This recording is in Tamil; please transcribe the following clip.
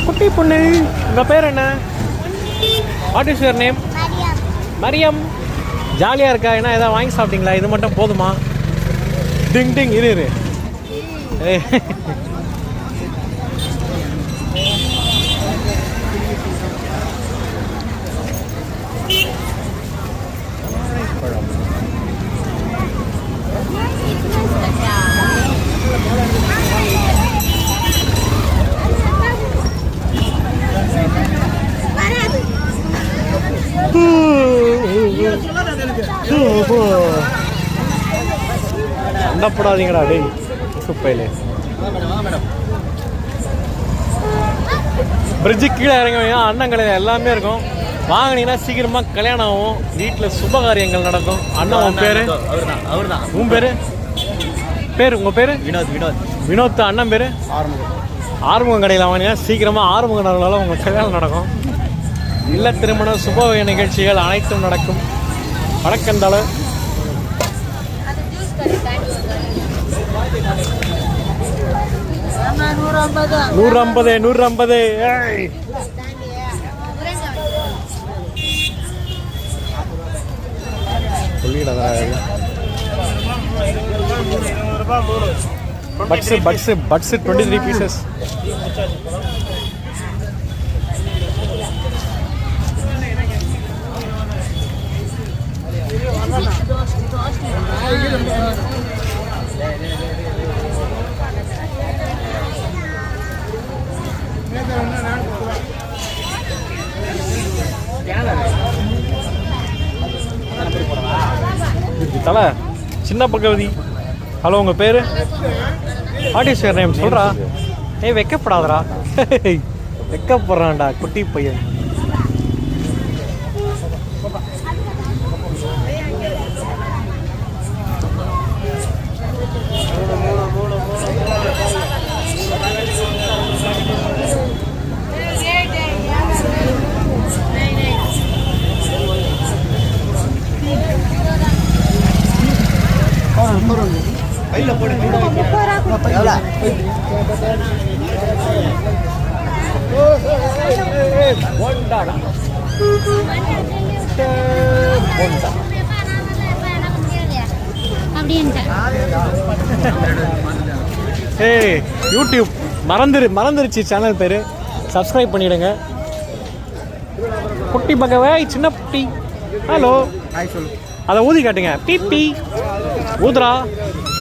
குட்டி பொண்ணு, உங்கள் பேர் என்ன? What is your name? Mariyam. ஜாலியாக இருக்கா? ஏன்னா எதாவது வாங்கி சாப்பிட்டீங்களா? இது மட்டும் போதுமா? டிங் டிங் இரு சண்டப்படாதீங்கடா டேய் குப்பையிலே. பிரிட்ஜு கீழே இறங்க அண்ணன் கடையில் எல்லாமே இருக்கும். வாங்கினீங்கன்னா சீக்கிரமாக கல்யாணம் ஆகும், வீட்டில் சுபகாரியங்கள் நடக்கும். அண்ணன் உன் பேர்? அவர் தான். உன் பேர்? உங்கள் பேர்? வினோத். அண்ணன் பேர்? ஆறுமுகம் கடையில் வாங்கினீங்கன்னா சீக்கிரமாக ஆறுமுகம் நடனால உங்கள் கல்யாணம் நடக்கும். இல்ல திருமணம் சுப நிகழ்ச்சிகள் அனைத்தும் நடக்கும். வணக்கந்தால 150. Buds 23 pieces. தலை சின்ன பகவதி. ஹலோ, உங்கள் பேர்? What is your name? சொல்கிறா. ஏய் வைக்கப்படாதரா, வைக்கப்படுறான்டா குட்டி பையன். ஏய் யூடியூப் மறந்துருச்சு சேனல் பேரு. சப்ஸ்கிரைப் பண்ணிடுங்க. குட்டி பகவே சின்ன குட்டி. ஹலோ, அதை ஊதி காட்டுங்க. பீ ஊதுரா.